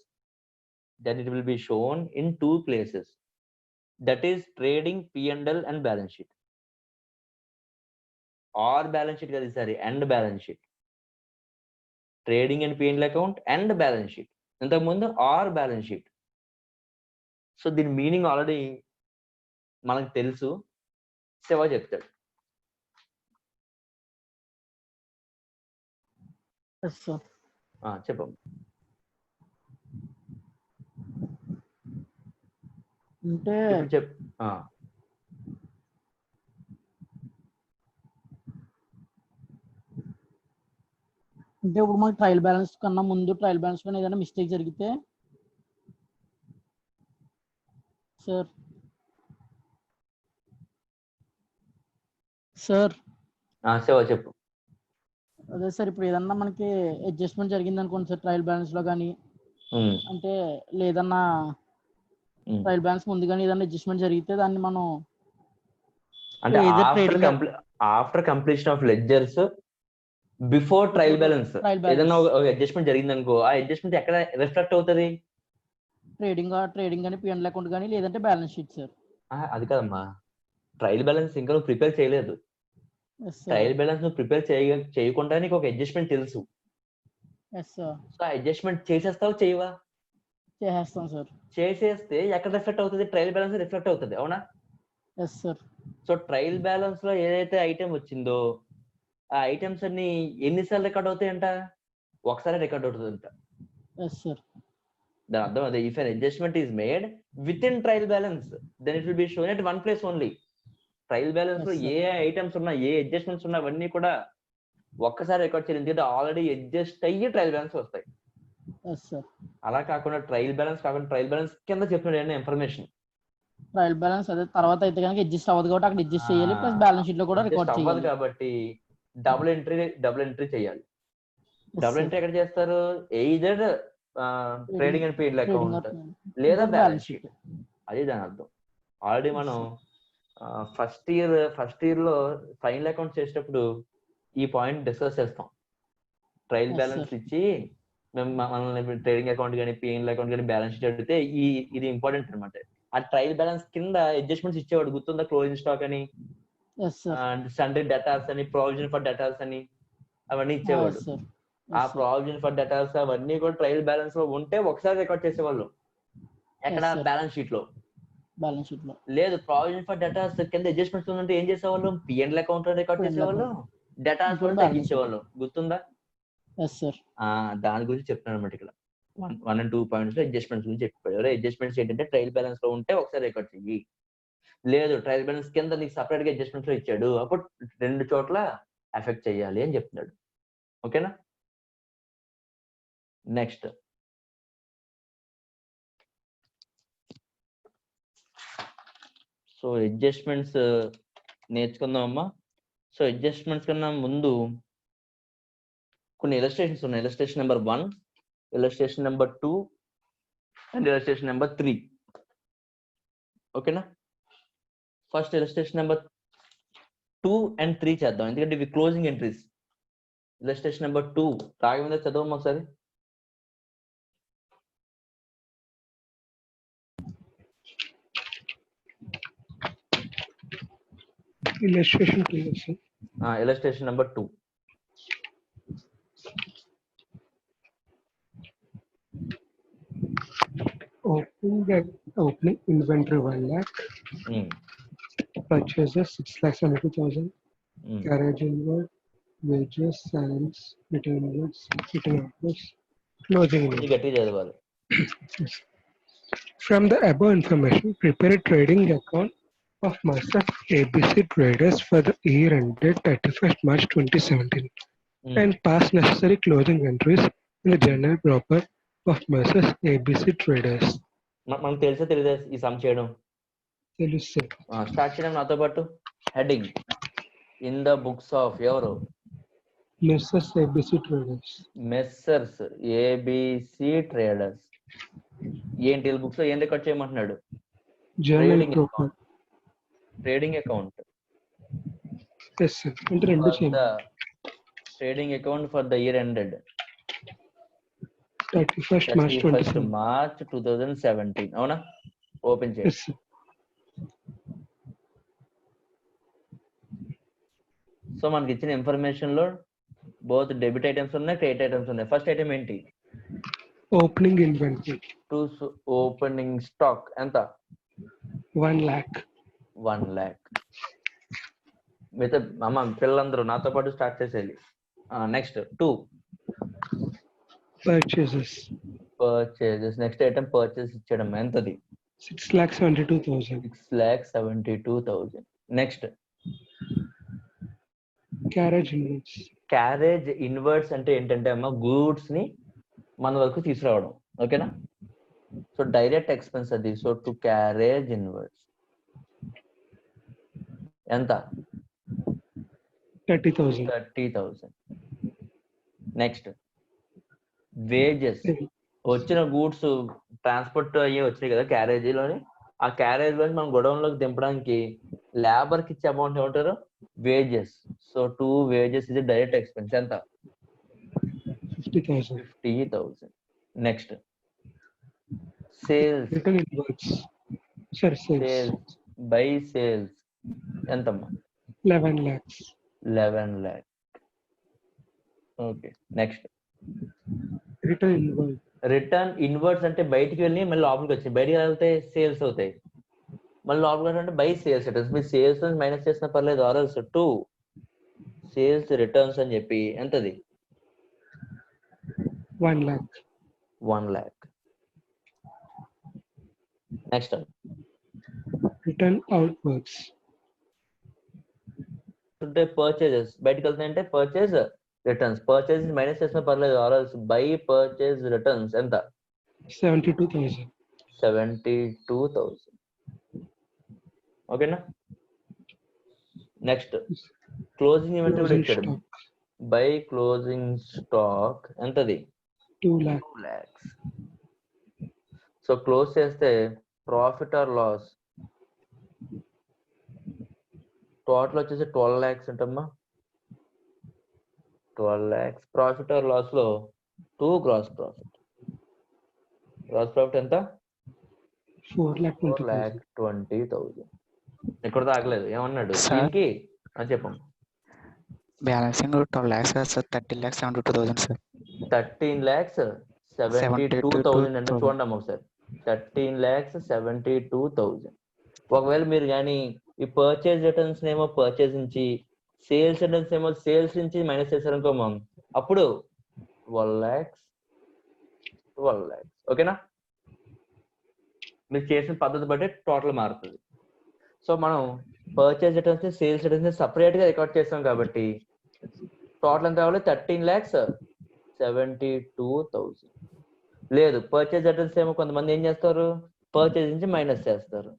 Speaker 1: That is trading, P&L and balance sheet. Or balance sheet కాదు, sorry, and balance sheet. Trading and P&L account and balance sheet. ఇంతకు ముందు or balance sheet. So దీని meaning already మనకు తెలుసు, శివ చెప్తాడు. చెప్పమ్మ.
Speaker 4: అంటే అంటే ఇప్పుడు మనకి ట్రయల్ బ్యాలెన్స్ కన్నా ముందు ట్రయల్ బ్యాలెన్స్ కన్నా ఏదైనా మిస్టేక్ జరిగితే సార్
Speaker 1: చెప్పు.
Speaker 4: అదే సార్, ఇప్పుడు ఏదన్నా మనకి అడ్జస్ట్మెంట్ జరిగింది అనుకోండి సార్ ట్రయల్ బ్యాలెన్స్ లో కానీ, అంటే లేదన్నా ట్రయల్ బ్యాలెన్స్ ముందు కానీ ఏదన్నా అడ్జస్ట్మెంట్ జరిగితే దాన్ని మనం
Speaker 1: అంటే after completion of ledgers before trial balance ఏదైనా ఒక అడ్జస్ట్మెంట్ జరిగింది అనుకో, ఆ అడ్జస్ట్మెంట్ ఎక్కడ రిఫ్లెక్ట్ అవుతుంది?
Speaker 4: ట్రేడింగ్ కానీ పిఎన్ఎల్ అకౌంట్ కానీ లేదంటే బ్యాలెన్స్ షీట్ సార్.
Speaker 1: అది కాదమ్మా, ట్రయల్ బ్యాలెన్స్ ఇంకా నువ్వు ప్రిపేర్ చేయలేదు. ట్రయల్ బ్యాలెన్స్ నువ్వు ప్రిపేర్ చేయకుండా నీకు ఒక అడ్జస్ట్మెంట్ తెలుసు. సో ఆ అడ్జస్ట్మెంట్ చేసేస్తావు చేయవా?
Speaker 4: చేసేస్తాం సార్.
Speaker 1: చేసేస్తే ఎక్కడ రిఫ్లెక్ట్ అవుతుంది? ట్రయల్ బ్యాలెన్స్ రిఫ్లెక్ట్ అవుతుంది, అవునా?
Speaker 4: సార్.
Speaker 1: సో ట్రయల్ బ్యాలెన్స్ లో ఏదైతే ఐటమ్ వచ్చిందో ఆ ఐటమ్స్ అన్ని ఎన్నిసార్లు రికార్డ్ అవుతాయంట? ఒకసారి రికార్డ్ అవుతుందంట. దాని అర్థం అదే, if an adjustment is made within trial balance then it will be shown at one place only. Trial balance లో ఏ ఐటమ్స్ ఉన్నా, ఏ అడ్జస్ట్మెంట్స్ ఉన్నా అవన్నీ కూడా ఒక్కసారి రికార్డ్ చేయాలి, ఎందుకంటే ఆల్రెడీ అడ్జస్ట్ అయ్యి ట్రయల్ బ్యాలెన్స్ వస్తాయి. అలా కాకుండా ట్రయల్ బ్యాలెన్స్ కింద చెప్పిన ఇన్ఫర్మేషన్
Speaker 4: ట్రయల్ బ్యాలెన్స్ అదే తర్వాత అయితే కనుక అడ్జస్ట్ అవ్వదు కాబట్టి అక్కడ అడ్జస్ట్ చేయాలి, ప్లస్ బ్యాలెన్స్ షీట్ లో కూడా రికార్డ్ చేయాలి
Speaker 1: కాబట్టి డబుల్ ఎంట్రీ చేయాలి. డబుల్ ఎంట్రీ ఎక్కడ చేస్తారు? Either trading and period account లేదా బ్యాలెన్స్ షీట్. అది దాని అర్థం. ఆల్రెడీ మనం ఫస్ట్ ఇయర్ లో ఫైనల్ అకౌంట్ చేసేటప్పుడు ఈ పాయింట్ డిస్కస్ చేస్తాం. ట్రయల్ బ్యాలెన్స్ ఇచ్చి మనల్ని ట్రేడింగ్ అకౌంట్ కానీ పిఎన్ఎల్ అకౌంట్ కానీ బ్యాలెన్స్ షీట్ అడిగితే ఇది ఇంపార్టెంట్ అనమాట. ఆ ట్రయల్ బ్యాలెన్స్ కింద అడ్జస్ట్మెంట్స్ ఇచ్చేవాడు, గుర్తుందా? క్లోజింగ్ స్టాక్ అని, సండే డెటార్స్ అని, ప్రావిజన్ ఫర్ డెటార్స్ అని అవన్నీ ఇచ్చేవాడు. ఆ ప్రావిజన్ ఫర్ డెటార్స్ అవన్నీ కూడా ట్రయల్ బ్యాలెన్స్ లో ఉంటే ఒకసారి రికార్డ్ చేసేవాళ్ళు. ఎక్కడ? బ్యాలెన్స్ షీట్ లో. లేదు, ప్రావిజన్ ఫర్ డెటార్స్ కింద అడ్జస్ట్మెంట్స్ ఉంటే ఏం చేసేవాళ్ళు? పిఎన్ఎల్ అకౌంట్ లో రికార్డ్ చేసేవాళ్ళు, డెటార్స్ లో తగ్గించేవాళ్ళు. గుర్తుందా? దాని గురించి చెప్తున్నాను అనమాట ఇక్కడ. 1 and 2 పాయింట్స్ లో అడ్జస్ట్మెంట్స్ గురించి చెప్పాడు. అడ్జస్ట్మెంట్స్ ఏంటంటే ట్రయల్ బ్యాలెన్స్ లో ఉంటే ఒకసారి రికార్డ్ చెయ్యి, లేదు ట్రయల్ బ్యాలెన్స్ కింద నీకు సపరేట్ గా అడ్జస్ట్మెంట్స్ లో ఇచ్చాడు అప్పుడు 2 చోట్ల ఎఫెక్ట్ చేయాలి అని చెప్తున్నాడు. ఓకేనా? నెక్స్ట్ సో అడ్జస్ట్మెంట్స్ నేర్చుకుందాం అమ్మా. సో అడ్జస్ట్మెంట్స్ కన్నా ముందు కొన్ని ఇలస్ట్రేషన్స్ ఉన్నాయి. Illustration number 1, illustration number 2 and illustration number 3. ఓకేనా? ఫస్ట్ ఇలస్ట్రేషన్ నెంబర్ 2 and 3 చేద్దాం, ఎందుకంటే ఇవి closing entries. Illustration number 2 Raghavendra చదవమ్మా ఒకసారి.
Speaker 3: Illustration 2.
Speaker 1: Illustration number 2.
Speaker 3: Opening inventory 1 lakh. Purchases 6,72,000. Carriage inward, wages, salaries, return goods, return orders, closing inventory. From the above information, prepare a trading account of myself ABC traders for the year ended 31st March 2017 and pass necessary closing entries in the journal proper of myself ABC traders.
Speaker 1: మనకు తెలుసా తెలీదా ఈ some చేయడం?
Speaker 3: తెలుసు.
Speaker 1: Start చేయడం నాతో పాటు. Heading in the books of ఎవరు?
Speaker 3: Messrs ABC traders.
Speaker 1: Messrs ABC traders. ఏంటి బుక్స్ లో ఏం రికార్డ్ చేయమంటున్నాడు?
Speaker 3: Journal proper.
Speaker 1: Trading account.
Speaker 3: yes sir. అంటే రెండు చేయండి.
Speaker 1: Trading account for the year ended
Speaker 3: 31st March
Speaker 1: 2017. అవునా? ఓపెన్ చేయండి.
Speaker 3: yes sir.
Speaker 1: సో మనకి ఇచ్చిన ఇన్ఫర్మేషన్ లో బోత్ డెబిట్ ఐటమ్స్ ఉన్నాయి, క్రెడిట్ ఐటమ్స్ ఉన్నాయి. ఫస్ట్ ఐటమ్ ఏంటి?
Speaker 3: Opening inventory.
Speaker 1: To opening stock enta
Speaker 3: 1 lakh.
Speaker 1: 1 lakh. మిగతా అమ్మ పిల్లలందరూ నాతో పాటు స్టార్ట్ చేసేయాలి. Next 2
Speaker 3: Purchases.
Speaker 1: Next item purchase ఇచ్చడం ఎంతది?
Speaker 3: 6,72,000.
Speaker 1: 6,72,000. Next
Speaker 3: Carriage inwards.
Speaker 1: Carriage inwards అంటే ఏంటంటే అమ్మ గూడ్స్ ని మన వరకు తీసుకురావడం. ఓకేనా? సో డైరెక్ట్ ఎక్స్పెన్స్ అది. సో టు క్యారేజ్ ఇన్వర్ట్స్ ఎంత?
Speaker 3: 30,000.
Speaker 1: 30,000. Next wages. వచ్చిన గూడ్స్ ట్రాన్స్పోర్ట్ అయ్యి వచ్చినాయి కదా క్యారేజీలోని, ఆ క్యారేజ్ లోని మనం గొడౌన్ లోకి దింపడానికి లేబర్ కి ఇచ్చే అమౌంట్ ఏమంటారు? వేజెస్. సో టు వేజెస్ ఇది డైరెక్ట్ ఎక్స్పెన్స్ ఎంత?
Speaker 3: 50,000.
Speaker 1: 50,000. Next sales.
Speaker 3: Return inwards. Sir,
Speaker 1: sales by sales ఎంతమ్మా?
Speaker 3: 11 lakhs.
Speaker 1: 11 lakh. Okay. Next
Speaker 3: Return inward.
Speaker 1: Return inverts అంటే బయటికి వెళ్ళి మళ్ళీ లోపలికి వచ్చాయి. బయటికి వెళ్తే సేల్స్ అవుతాయి, మళ్ళీ లోపలికి అంటే బై సేల్స్ రిటర్న్స్. మీరు సేల్స్ మైనస్ చేసిన పర్లేదు. ఆర్ఎల్స్ 2 సేల్స్ రిటర్న్స్ అని చెప్పి ఎంతది?
Speaker 3: 1 lakh.
Speaker 1: 1 lakh. Next
Speaker 3: Return outwards.
Speaker 1: అంటే పర్చేజెస్ బయటికి వెళ్తాయంటే పర్చేజ్ రిటర్న్స్. పర్చేజ్ మైనస్ చేసిన పర్లేదు. ఆర్ఎల్స్ బై పర్చేజ్ రిటర్న్స్ ఎంత?
Speaker 3: 72,000.
Speaker 1: 72,000. ఓకేనా? నెక్స్ట్ క్లోజింగ్ ఇన్వెంటరీ కూడా
Speaker 3: Closing
Speaker 1: ఇచ్చాడు.
Speaker 3: stock.
Speaker 1: బై క్లోజింగ్ స్టాక్ ఎంతది?
Speaker 3: 2 lakhs.
Speaker 1: 2 lakhs. సో క్లోజ్ చేస్తే ప్రాఫిట్ ఆర్ లాస్ టోటల్ వచ్చేసి 12 lakhs ఉంటమ్మా. 12 lakhs. ప్రాఫిట్ ఆర్ లాస్ లో 2 గ్రాస్ ప్రాఫిట్. గ్రాస్ ప్రాఫిట్ ఎంత?
Speaker 3: 4,20,000.
Speaker 1: ఇక్కడ తాగలేదు. ఏమన్నాడు దీనికి అని చెప్పమ్మా.
Speaker 5: Balancing 12 lakhs sir. 13,72,000 సార్.
Speaker 1: 13,72,000 అంటే చూడండి అమ్మ ఒకసారి. 13,72,000. ఒకవేళ మీరు కానీ ఈ పర్చేజ్ రిటర్న్స్ ఏమో పర్చేజ్ నుంచి, సేల్స్ రిటర్న్స్ ఏమో సేల్స్ నుంచి మైనస్ చేశారనుకో మనం, అప్పుడు 12 lakhs. ఓకేనా? మీరు చేసిన పద్ధతి బట్టి టోటల్ మారుతుంది. సో మనం purchase returns sales returns separate గా రికార్డ్ చేస్తాం కాబట్టి టోటల్ ఎంత కావాలి? 13,72,000. లేదు పర్చేజ్ రిటర్న్స్ ఏమో కొంతమంది ఏం చేస్తారు, పర్చేజ్ నుంచి మైనస్ చేస్తారు,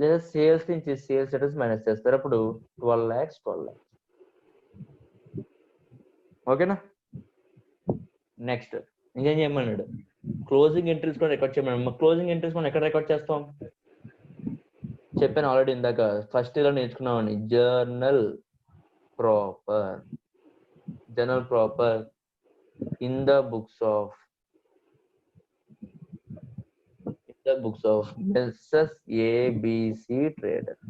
Speaker 1: లేదా సేల్స్ నుంచి సేల్స్ రిటర్న్స్ మైనస్ చేస్తారు. అప్పుడు 12 lakhs. ఓకేనా? నెక్స్ట్ ఇంకేం చేయమన్నాడు? క్లోజింగ్ ఎంట్రీస్ కూడా రికార్డ్ చేయమన్నాడు. క్లోజింగ్ ఎంట్రీస్ మనం ఎక్కడ రికార్డ్ చేస్తాం? చెప్పాను ఆల్రెడీ ఇందాక ఫస్ట్ ఇయర్ లో నేర్చుకున్నామని. Journal proper in the books of Mrs. ABC trader.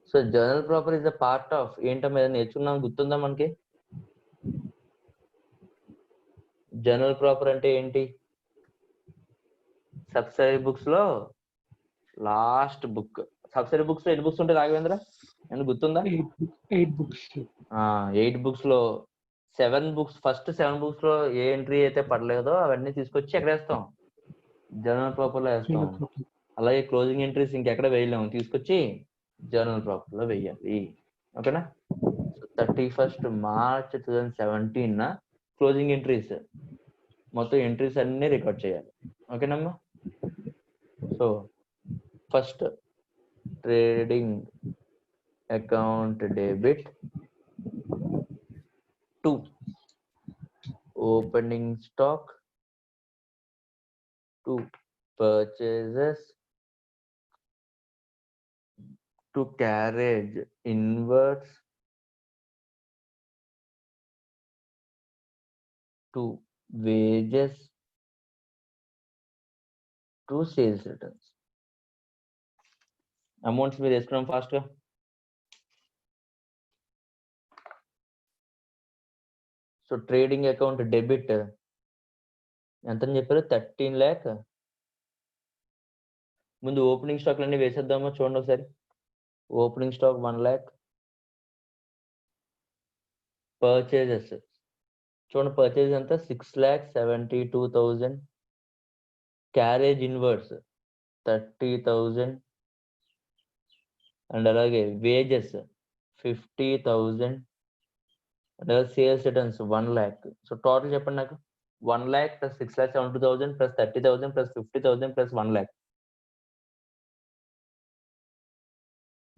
Speaker 1: So journal proper is the part of ఏంటమ్మా ఏదైనా నేర్చుకున్నాం గుర్తుందా మనకి? జర్నల్ ప్రాపర్ అంటే ఏంటి? సబ్సిడరీ బుక్స్ లో లాస్ట్ బుక్. సబ్సిడరీ బుక్స్ లో ఎన్ని బుక్స్ ఉంటాయి రాఘవేంద్ర? ఏమన్నా గుర్తుందా?
Speaker 3: 8 books.
Speaker 1: 8 books లో 7 books, ఫస్ట్ 7 books లో ఏ ఎంట్రీ అయితే పడలేదో అవన్నీ తీసుకొచ్చి ఎక్కడ వేస్తాం? జర్నల్ ప్రాపర్ లో వేస్తాం. అలాగే క్లోజింగ్ ఎంట్రీస్ ఇంకెక్కడ వేయలేము, తీసుకొచ్చి జర్నల్ ప్రాపర్ లో వేయాలి. ఓకేనా? 31st March 2017 క్లోజింగ్ ఎంట్రీస్ మొత్తం ఎంట్రీస్ అన్ని రికార్డ్ చేయాలి. ఓకేనమ్మా? So first trading account debit, 2 opening stock, 2 purchases, 2 carriage inwards, 2 wages, 2 sales returns. Amounts మీరు వేసుకున్నాం ఫాస్ట్ గా. సో ట్రేడింగ్ అకౌంట్ డెబిట్ ఎంతని చెప్పారు? 13 lakh. ముందు ఓపెనింగ్ స్టాక్ అన్ని వేసేద్దామా? చూడండి ఒకసారి. Opening stock 1 lakh. పర్చేజెస్ చూడండి, పర్చేజ్ ఎంత? 6,72,000. Carriage inverse 30,000. అండ్ అలాగే వేజెస్ 50,000. అండ్ అలాగే sales returns 1 lakh. So total చెప్పండి నాకు. 1 lakh plus 6,72,000 plus 30,000 plus 50,000 plus 1 lakh.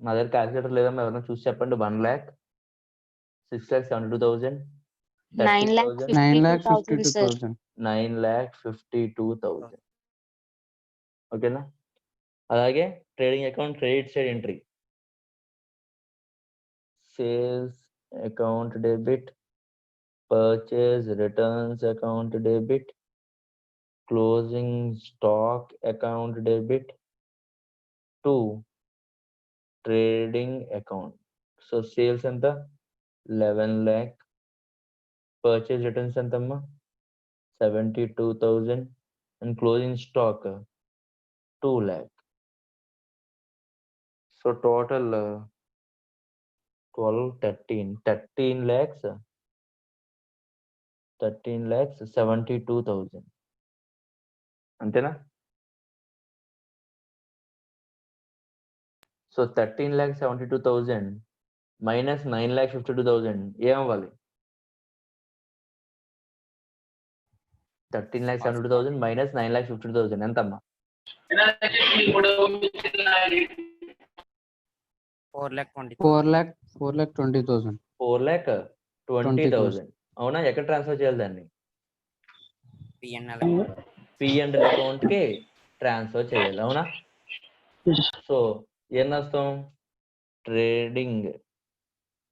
Speaker 1: నా దగ్గర క్యాల్కులేటర్ లేదమ్మా, ఎవరైనా చూసి చెప్పండి. 1 lakh, 6,72,000, 30,000,
Speaker 6: 9,52,000.
Speaker 1: 9,52,000. ఓకేనా? అలాగే trading account credit side entry, sales account debit, purchase returns account debit, closing stock account debit to trading account. So sales ఎంత? 11 lakh. పర్చేజ్ రిటర్న్స్ ఎంతమ్మా? 72,000. And closing stock 2 lakh. So total 12, 13 lakhs, 72,000. అంతేనా? So 13,72,000 minus 9,52,000 ఏమవ్వాలి? 13,72,000 minus 9,52,000 ఎంతమ్మా?
Speaker 6: 4,20,000.
Speaker 1: 4,20,000. అవునా? ఎక్కడ transfer చేయాలి దాన్ని? P&L account కి ట్రాన్స్ఫర్ చేయాలి. అవునా? సో ఏం రాస్తాం? Trading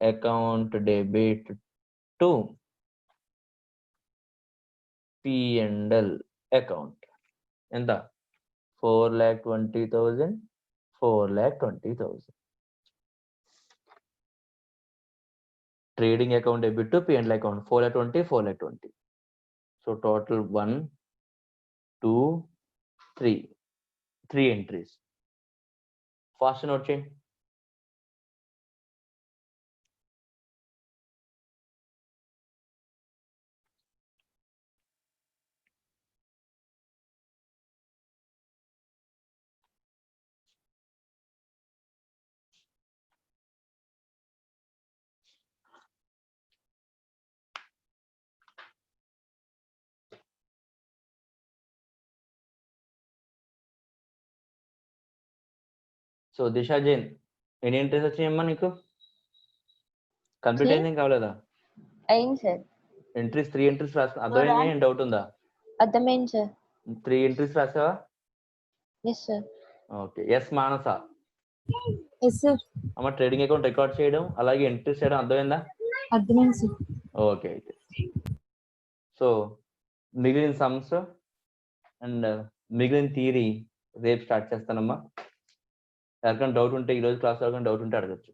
Speaker 1: account debit to P&L account. ఎంత? 4,20,000, 4,20,000. Trading account debit to P&L account 4,20,000, 4,20,000. So total 1, 2, 3 entries. Fast note చేయండి. సో దిశా జైన్, ఎన్ని ఎంట్రీస్ వచ్చినాయమ్మా నీకు? కంప్లీట్ అయింది కావలేదా?
Speaker 7: అయింది సార్.
Speaker 1: ఎంట్రీస్ 3 ఎంట్రీస్ రాస్తా. అర్థమైంది? ఏం డౌట్ ఉందా?
Speaker 7: అర్థమైంది సార్.
Speaker 1: 3 ఎంట్రీస్ రాసావా?
Speaker 7: Yes sir.
Speaker 1: Okay. Yes Manasa,
Speaker 2: yes sir.
Speaker 1: అమ్మ ట్రేడింగ్ అకౌంట్ రికార్డ్ చేయడం అలాగే ఎంట్రీస్ చేయడం అర్థమైందా?
Speaker 2: అర్థమైంది సార్.
Speaker 1: ఓకే. అయితే సో మిగిలిన సమ్స్ అండ్ మిగిలిన థియరీ రేపు స్టార్ట్ చేస్తానమ్మా. ఎవరికైనా డౌట్ ఉంటే ఈరోజు క్లాస్ ఎవరికైనా డౌట్ ఉంటే అడగచ్చు.